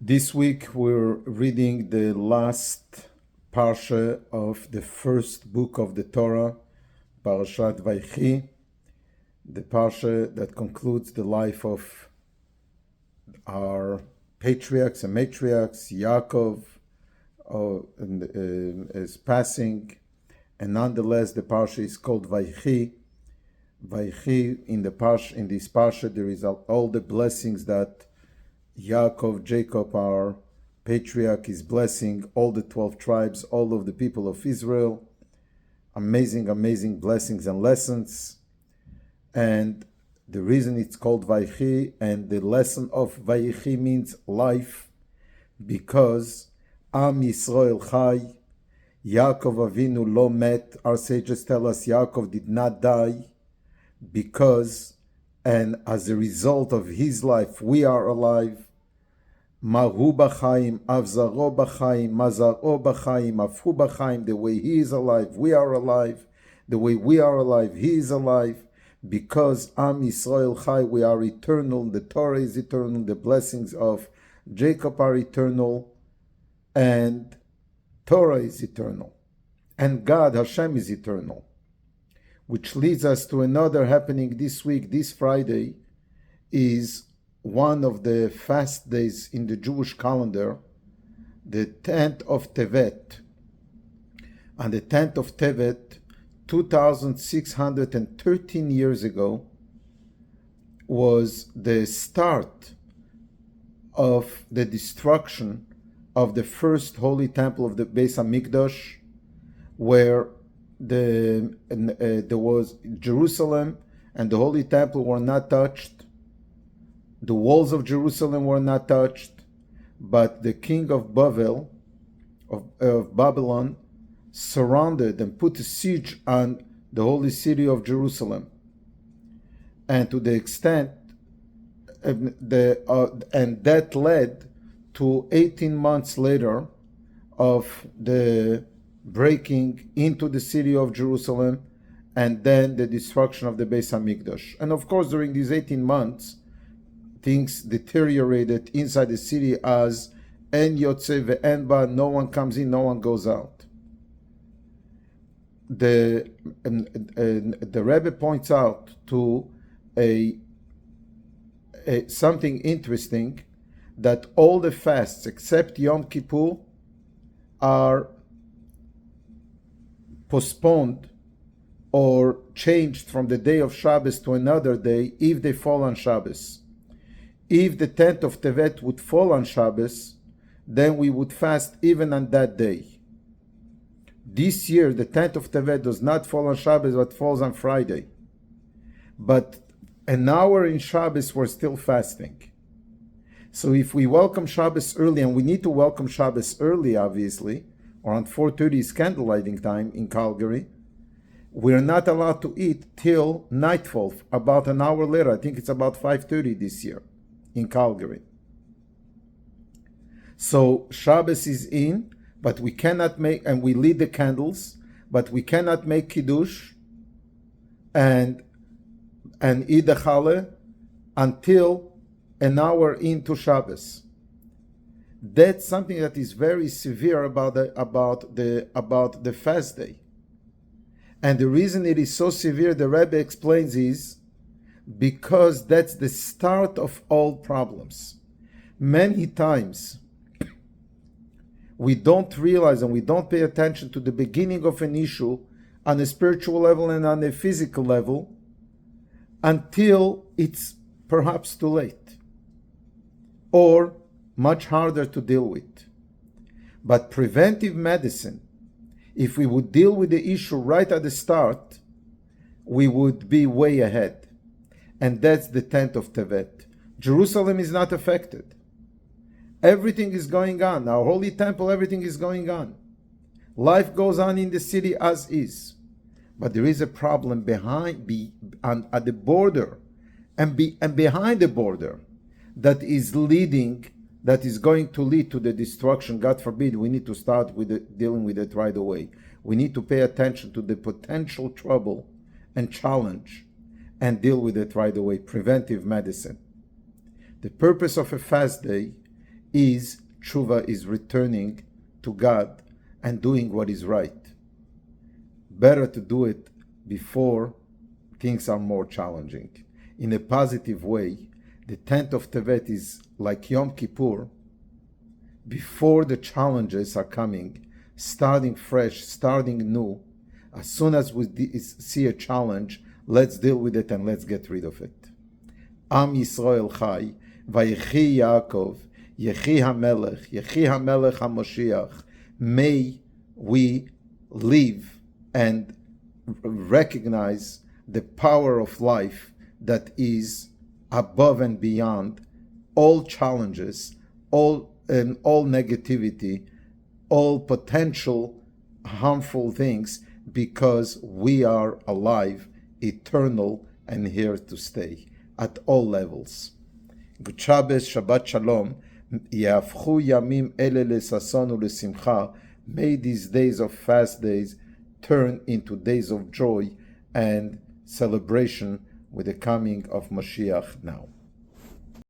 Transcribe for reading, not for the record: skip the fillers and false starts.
This week we're reading the last parsha of the first book of the Torah, Parashat Vaychi, the parsha that concludes the life of our patriarchs and matriarchs. Yaakov is passing, and nonetheless the parsha is called Vaychi. Vaychi, in this parsha there is all the blessings that Jacob, our patriarch, is blessing all the 12 tribes, all of the people of Israel. Amazing, amazing blessings and lessons. And the reason it's called Vaychi, and the lesson of Vaychi means life, because Am Yisrael Chai, Yaakov Avinu lo met. Our sages tell us Yaakov did not die, because, and as a result of his life, we are alive. Mahu b'chaim, avzaro b'chaim, mazaro b'chaim, afhu b'chaim. The way he is alive, we are alive. The way we are alive, he is alive. Because Am Yisrael Chai, we are eternal. The Torah is eternal. The blessings of Jacob are eternal. And Torah is eternal. And God, Hashem, is eternal. Which leads us to another happening this week. This Friday is one of the fast days in the Jewish calendar, the 10th of Tevet. On the 10th of Tevet, 2,613 years ago, was the start of the destruction of the first holy temple of the Beis HaMikdash, where there was Jerusalem and the holy temple were not touched. The walls of Jerusalem were not touched, but the king of Babylon surrounded and put a siege on the holy city of Jerusalem. And to the extent, and that led to 18 months later of the breaking into the city of Jerusalem, and then the destruction of the Beis HaMikdash. And of course, during these 18 months, things deteriorated inside the city as en yotze ve'en ba, no one comes in, no one goes out. The Rabbi points out to something interesting, that all the fasts except Yom Kippur are postponed or changed from the day of Shabbos to another day if they fall on Shabbos. If the 10th of Tevet would fall on Shabbos, then we would fast even on that day. This year, the 10th of Tevet does not fall on Shabbos, but falls on Friday. But an hour in Shabbos, we're still fasting. So if we welcome Shabbos early, and we need to welcome Shabbos early, obviously, around 4:30 is candle lighting time in Calgary, we're not allowed to eat till nightfall, about an hour later. I think it's about 5:30 this year in Calgary. So Shabbos is in, but we cannot make, and we lit the candles, but we cannot make Kiddush and eat the Challah until an hour into Shabbos. That's something that is very severe about the fast day. And the reason it is so severe, the Rabbi explains, is because that's the start of all problems. Many times we don't realize and we don't pay attention to the beginning of an issue on a spiritual level and on a physical level until it's perhaps too late or much harder to deal with. But preventive medicine, if we would deal with the issue right at the start, we would be way ahead. And that's the 10th of Tevet. Jerusalem is not affected. Everything is going on. Our holy temple, everything is going on. Life goes on in the city as is. But there is a problem at the border and behind the border that is going to lead to the destruction. God forbid, we need to start with dealing with it right away. We need to pay attention to the potential trouble and challenge and deal with it right away. Preventive medicine. The purpose of a fast day is tshuva, is returning to God and doing what is right. Better to do it before things are more challenging. In a positive way, the 10th of Tevet is like Yom Kippur. Before the challenges are coming, starting fresh, starting new, as soon as we see a challenge, let's deal with it and let's get rid of it. Am Yisrael Chai, Vayechi Yaakov, Yechi HaMelech HaMoshiach. May we live and recognize the power of life that is above and beyond all challenges, all negativity, all potential harmful things, because we are alive, eternal, and here to stay at all levels. Good Shabbos, Shabbat Shalom. Yafchu yamim ele lesason ulesimcha. May these days of fast days turn into days of joy and celebration with the coming of Mashiach now.